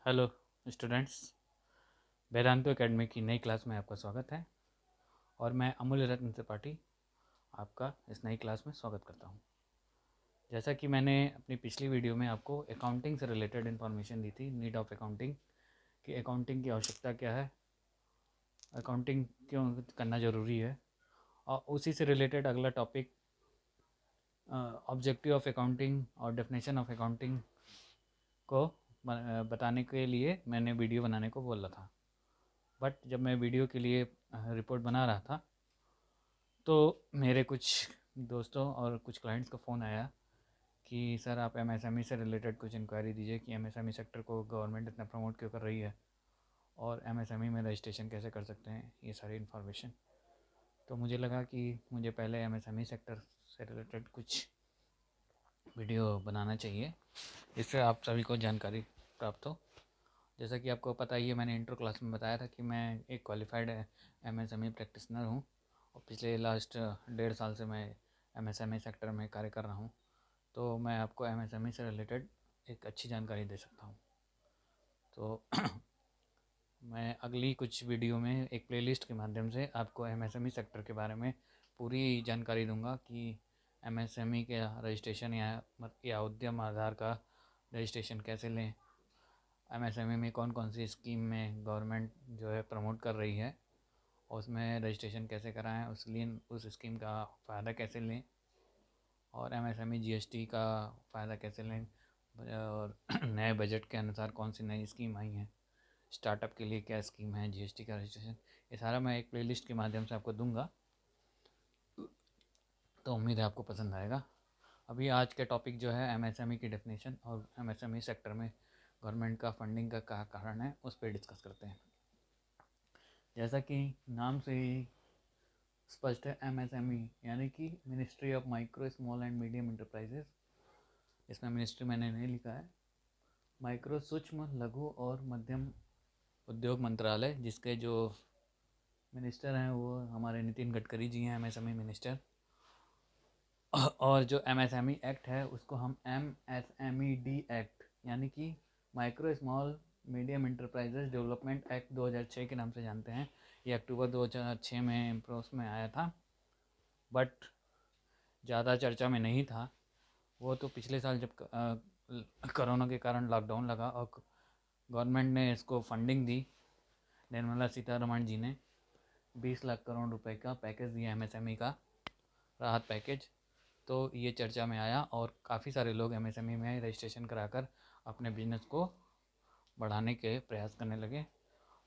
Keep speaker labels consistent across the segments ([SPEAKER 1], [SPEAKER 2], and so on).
[SPEAKER 1] Hello students, वेदांतो academy की नई class में आपका स्वागत है और मैं अमूल्य रत्न त्रिपाठी आपका इस नई क्लास में स्वागत करता हूं। जैसा कि मैंने अपनी पिछली वीडियो में आपको अकाउंटिंग से रिलेटेड इन्फॉर्मेशन दी थी, नीड ऑफ अकाउंटिंग कि अकाउंटिंग की आवश्यकता क्या है, अकाउंटिंग क्यों करना ज़रूरी है, और उसी से रिलेटेड अगला टॉपिक ऑब्जेक्टिव ऑफ अकाउंटिंग और डेफिनेशन ऑफ अकाउंटिंग को बताने के लिए मैंने वीडियो बनाने को बोला था। बट जब मैं वीडियो के लिए रिपोर्ट बना रहा था तो मेरे कुछ दोस्तों और कुछ क्लाइंट्स का फ़ोन आया कि सर आप एमएसएमई से रिलेटेड कुछ इंक्वायरी दीजिए कि एमएसएमई सेक्टर को गवर्नमेंट इतना प्रमोट क्यों कर रही है और एमएसएमई में रजिस्ट्रेशन कैसे कर सकते हैं, ये सारी इन्फॉर्मेशन। तो मुझे लगा कि मुझे पहले एमएसएमई सेक्टर से रिलेटेड कुछ वीडियो बनाना चाहिए, इससे आप सभी को जानकारी प्राप्त हो। जैसा कि आपको पता ही है, मैंने इंट्रो क्लास में बताया था कि मैं एक क्वालिफाइड एमएसएमई प्रैक्टिशनर हूँ और पिछले लास्ट 1.5 साल से मैं एमएसएमई सेक्टर में कार्य कर रहा हूँ। तो मैं आपको एमएसएमई से रिलेटेड एक अच्छी जानकारी दे सकता हूँ। तो मैं अगली कुछ वीडियो में एक प्लेलिस्ट के माध्यम से आपको एमएसएमई सेक्टर के बारे में पूरी जानकारी दूंगा कि एमएसएमई के रजिस्ट्रेशन या उद्यम आधार का रजिस्ट्रेशन कैसे लें, एमएसएमई में कौन कौन सी स्कीम में गवर्नमेंट जो है प्रमोट कर रही है और उसमें रजिस्ट्रेशन कैसे कराएं, उस स्कीम का फ़ायदा कैसे लें, और एमएसएमई जीएसटी का फ़ायदा कैसे लें, और नए बजट के अनुसार कौन सी नई स्कीम आई हैं, स्टार्टअप के लिए क्या स्कीम है, जीएसटी का रजिस्ट्रेशन, ये सारा मैं एक प्लेलिस्ट के माध्यम से आपको दूंगा। तो उम्मीद है आपको पसंद आएगा। अभी आज के टॉपिक जो है एमएसएमई की डेफिनेशन और एमएसएमई सेक्टर में गवर्नमेंट का फंडिंग का क्या कारण है, उस पर डिस्कस करते हैं। जैसा कि नाम से ही स्पष्ट है, एमएसएमई यानी कि ministry of micro small and medium enterprises. इसमें मिनिस्ट्री मैंने नहीं लिखा है, माइक्रो सूक्ष्म लघु और मध्यम उद्योग मंत्रालय, जिसके जो मिनिस्टर हैं वो हमारे नितिन गडकरी जी हैं, एमएसएमई मिनिस्टर। और जो एमएसएमई एक्ट है उसको हम एमएसएमईडी एक्ट यानी कि micro small medium enterprises development act 2006 के नाम से जानते हैं। ये अक्टूबर 2006 में इम्प्रोस में आया था, बट ज़्यादा चर्चा में नहीं था। वो तो पिछले साल जब कोरोना के कारण लॉकडाउन लगा और गवर्नमेंट ने इसको फंडिंग दी, निर्मला सीतारमण जी ने 20 लाख करोड़ रुपए का पैकेज दिया एमएसएमई का, राहत पैकेज। तो ये चर्चा में आया और काफ़ी सारे लोग एमएसएमई में रजिस्ट्रेशन कराकर अपने बिजनेस को बढ़ाने के प्रयास करने लगे,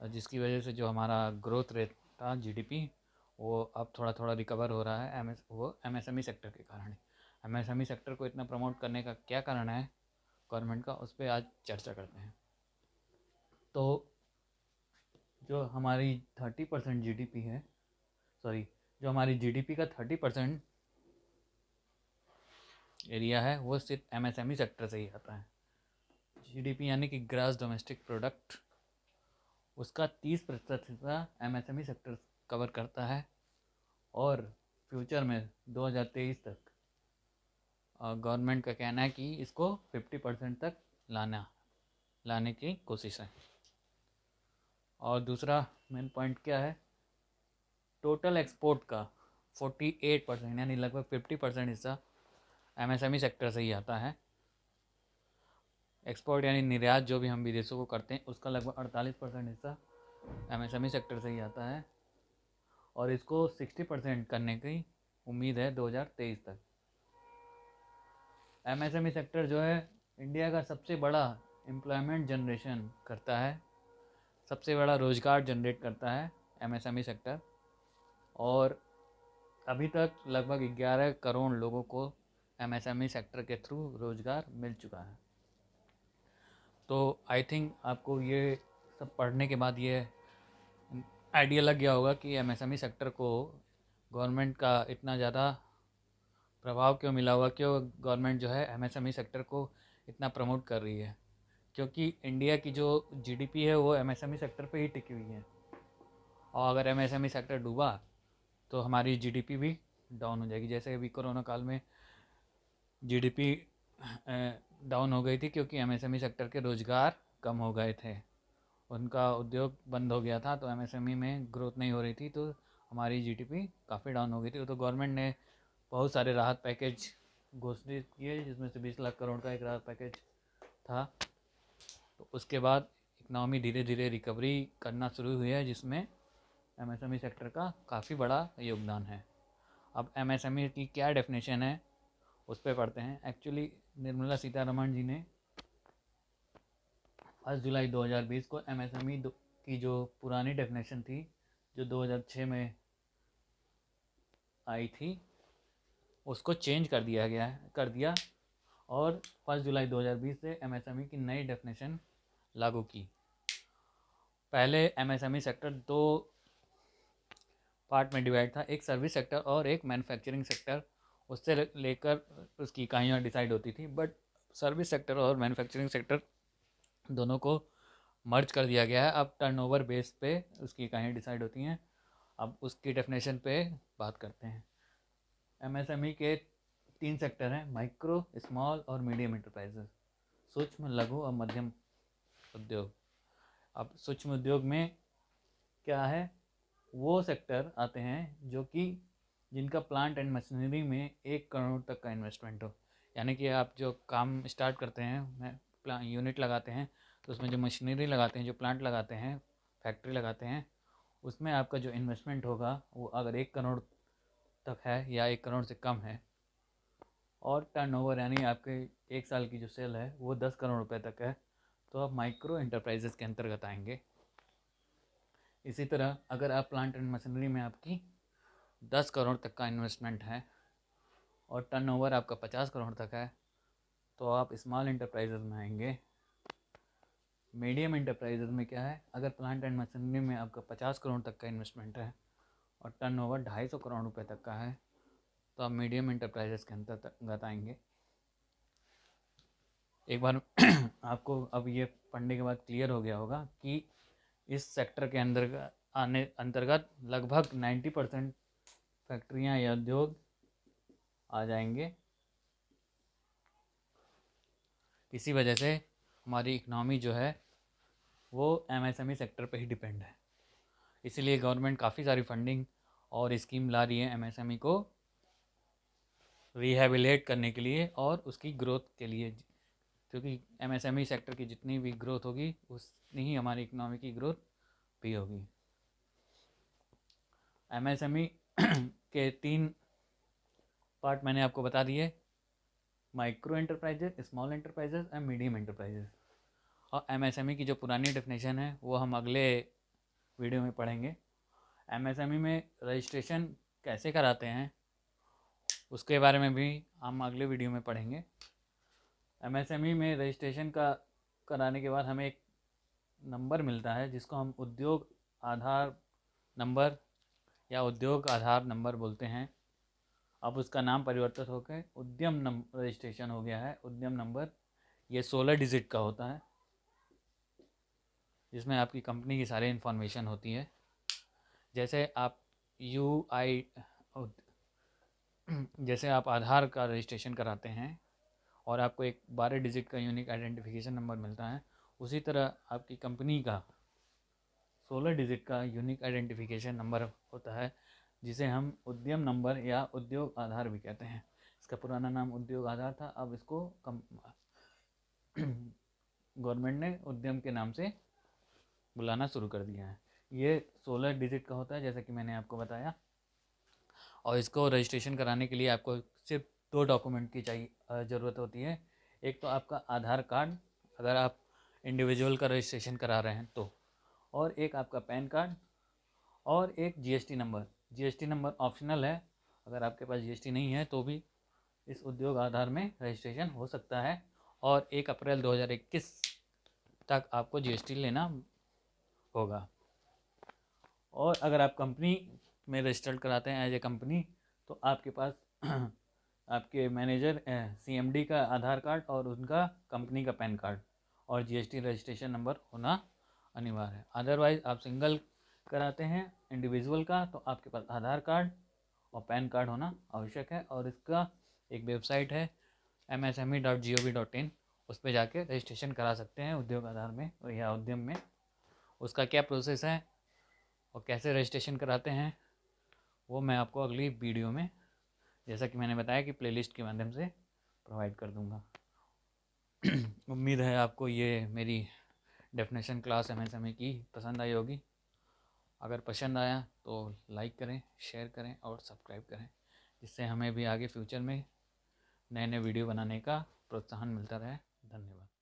[SPEAKER 1] और जिसकी वजह से जो हमारा ग्रोथ रेट था जीडीपी, वो अब थोड़ा थोड़ा रिकवर हो रहा है। वो एमएसएमई सेक्टर के कारण। एमएसएमई सेक्टर को इतना प्रमोट करने का क्या कारण है गवर्नमेंट का, उस पर आज चर्चा करते हैं। तो जो हमारी 30% जीडीपी है, सॉरी, जो हमारी जीडीपी का 30% एरिया है वो सिर्फ एमएसएमई सेक्टर से ही आता है। जीडीपी यानी कि ग्रॉस डोमेस्टिक प्रोडक्ट, उसका 30% हिस्सा एमएसएमई सेक्टर कवर करता है। और फ्यूचर में 2023 तक गवर्नमेंट का कहना है कि इसको 50% तक लाने की कोशिश है। और दूसरा मेन पॉइंट क्या है, टोटल एक्सपोर्ट का 48% यानी लगभग 50% हिस्सा एमएसएमई सेक्टर से ही आता है। एक्सपोर्ट यानी निर्यात जो भी हम विदेशों को करते हैं, उसका लगभग 48% हिस्सा एमएसएमई सेक्टर से ही आता है, और इसको 60% करने की उम्मीद है 2023 तक। एमएसएमई सेक्टर जो है इंडिया का सबसे बड़ा एम्प्लॉयमेंट जनरेशन करता है, सबसे बड़ा रोज़गार जनरेट करता है एमएसएमई सेक्टर, और अभी तक लगभग 11 करोड़ लोगों को एमएसएमई सेक्टर के थ्रू रोज़गार मिल चुका है। तो आई थिंक आपको ये सब पढ़ने के बाद ये आइडिया लग गया होगा कि एमएसएमई सेक्टर को गवर्नमेंट का इतना ज़्यादा प्रभाव क्यों मिला हुआ, क्यों गवर्नमेंट जो है एमएसएमई सेक्टर को इतना प्रमोट कर रही है। क्योंकि इंडिया की जो जीडीपी है वो एमएसएमई सेक्टर पे ही टिकी हुई है, और अगर एमएसएमई सेक्टर डूबा तो हमारी जीडीपी भी डाउन हो जाएगी। जैसे अभी कोरोना काल में जीडीपी डाउन हो गई थी क्योंकि एमएसएमई सेक्टर के रोज़गार कम हो गए थे, उनका उद्योग बंद हो गया था, तो एमएसएमई में ग्रोथ नहीं हो रही थी, तो हमारी जीडीपी काफ़ी डाउन हो गई थी। तो गवर्नमेंट ने बहुत सारे राहत पैकेज घोषित किए, जिसमें से 20 लाख करोड़ का एक राहत पैकेज था। तो उसके बाद इकनॉमी धीरे धीरे रिकवरी करना शुरू हुई है, जिसमें एमएसएमई सेक्टर का काफ़ी बड़ा योगदान है। अब एमएसएमई की क्या डेफिनेशन है उस पर पढ़ते हैं। एक्चुअली निर्मला सीतारमण जी ने 1 जुलाई 2020 को एमएसएमई की जो पुरानी डेफिनेशन थी, जो 2006 में आई थी, उसको चेंज कर दिया और 1 जुलाई 2020 से एमएसएमई की नई डेफिनेशन लागू की। पहले एमएसएमई सेक्टर दो पार्ट में डिवाइड था, एक सर्विस सेक्टर और एक मैन्युफैक्चरिंग सेक्टर। उससे लेकर उसकी इकाइयाँ डिसाइड होती थी, बट सर्विस सेक्टर और मैन्युफैक्चरिंग सेक्टर दोनों को मर्ज कर दिया गया है। अब टर्नओवर बेस पे उसकी इकाइयाँ डिसाइड होती हैं। अब उसकी डेफिनेशन पे बात करते हैं। एमएसएमई के 3 सेक्टर हैं, माइक्रो, स्मॉल और मीडियम एंटरप्राइजेस, सूक्ष्म, लघु और मध्यम उद्योग। अब सूक्ष्म उद्योग में क्या है, वो सेक्टर आते हैं जो कि जिनका प्लांट एंड मशीनरी में 1 करोड़ तक का इन्वेस्टमेंट हो। यानी कि आप जो काम स्टार्ट करते हैं, यूनिट लगाते हैं, तो उसमें जो मशीनरी लगाते हैं, जो प्लांट लगाते हैं, फैक्ट्री लगाते हैं, उसमें आपका जो इन्वेस्टमेंट होगा वो अगर 1 करोड़ तक है या 1 करोड़ से कम है, और टर्नओवर यानी आपके 1 साल की जो सेल है वो 10 करोड़ रुपए तक है, तो आप माइक्रो एंटरप्राइजेस के अंतर्गत आएंगे। इसी तरह अगर आप प्लांट एंड मशीनरी में आपकी 10 करोड़ तक का इन्वेस्टमेंट है और टर्नओवर आपका 50 करोड़ तक है, तो आप स्मॉल एंटरप्राइजेज में आएंगे। मीडियम एंटरप्राइजेज में क्या है, अगर प्लांट एंड मशीनरी में आपका 50 करोड़ तक का इन्वेस्टमेंट है और टर्नओवर 250 करोड़ रुपए तक का है, तो आप मीडियम एंटरप्राइजेज के अंतर्गत आएंगे। एक बार आपको अब ये पढ़ने के बाद क्लियर हो गया होगा कि इस सेक्टर के अंतर्गत लगभग 90% फैक्ट्रियाँ या उद्योग आ जाएंगे। इसी वजह से हमारी इकनॉमी जो है वो एमएसएमई सेक्टर पे ही डिपेंड है। इसीलिए गवर्नमेंट काफ़ी सारी फंडिंग और स्कीम ला रही है एमएसएमई को रिहेबिलिटेट करने के लिए और उसकी ग्रोथ के लिए, क्योंकि एमएसएमई सेक्टर की जितनी भी ग्रोथ होगी उतनी ही हमारी इकनॉमी की ग्रोथ भी होगी। एमएसएमई के 3 पार्ट मैंने आपको बता दिए, micro enterprises, small enterprises and medium enterprises. और एमएसएमई की जो पुरानी डेफिनेशन है वो हम अगले वीडियो में पढ़ेंगे। एमएसएमई में रजिस्ट्रेशन कैसे कराते हैं उसके बारे में भी हम अगले वीडियो में पढ़ेंगे। एमएसएमई में रजिस्ट्रेशन का कराने के बाद हमें एक नंबर मिलता है जिसको हम उद्योग आधार नंबर या उद्योग आधार नंबर बोलते हैं। अब उसका नाम परिवर्तित होकर उद्यम रजिस्ट्रेशन हो गया है, उद्यम नंबर। ये 16 डिजिट का होता है, जिसमें आपकी कंपनी की सारी इन्फॉर्मेशन होती है। जैसे आप जैसे आप आधार का रजिस्ट्रेशन कराते हैं और आपको एक 12 डिजिट का यूनिक आइडेंटिफिकेशन नंबर मिलता है, उसी तरह आपकी कंपनी का 16 डिजिट का यूनिक आइडेंटिफिकेशन नंबर होता है, जिसे हम उद्यम नंबर या उद्योग आधार भी कहते हैं। इसका पुराना नाम उद्योग आधार था, अब इसको गवर्नमेंट ने उद्यम के नाम से बुलाना शुरू कर दिया है। ये 16 डिजिट का होता है, जैसा कि मैंने आपको बताया। और इसको रजिस्ट्रेशन कराने के लिए आपको सिर्फ 2 डॉक्यूमेंट की ज़रूरत होती है। एक तो आपका आधार कार्ड, अगर आप इंडिविजुअल का रजिस्ट्रेशन करा रहे हैं तो, और एक आपका पैन कार्ड, और एक GST number. GST number optional है, अगर आपके पास जीएसटी नहीं है तो भी इस उद्योग आधार में रजिस्ट्रेशन हो सकता है। और 1 अप्रैल 2021 तक आपको जीएसटी लेना होगा। और अगर आप कंपनी में रजिस्टर्ड कराते हैं एज ए कंपनी, तो आपके पास आपके मैनेजर सीएमडी का आधार कार्ड और उनका कंपनी का पैन कार्ड और जीएसटी रजिस्ट्रेशन नंबर होना अनिवार्य है। अदरवाइज़ आप सिंगल कराते हैं इंडिविजुअल का, तो आपके पास आधार कार्ड और पैन कार्ड होना आवश्यक है। और इसका एक वेबसाइट है msme.gov.in, उस पर जाके रजिस्ट्रेशन करा सकते हैं उद्योग आधार में या उद्यम में। उसका क्या प्रोसेस है और कैसे रजिस्ट्रेशन कराते हैं वो मैं आपको अगली वीडियो में, जैसा कि मैंने बताया, कि प्लेलिस्ट के माध्यम से प्रोवाइड कर दूंगा। उम्मीद है आपको ये मेरी डेफिनेशन क्लास MSME की पसंद आई होगी। अगर पसंद आया तो लाइक करें, शेयर करें और सब्सक्राइब करें, जिससे हमें भी आगे फ्यूचर में नए नए वीडियो बनाने का प्रोत्साहन मिलता रहे। धन्यवाद।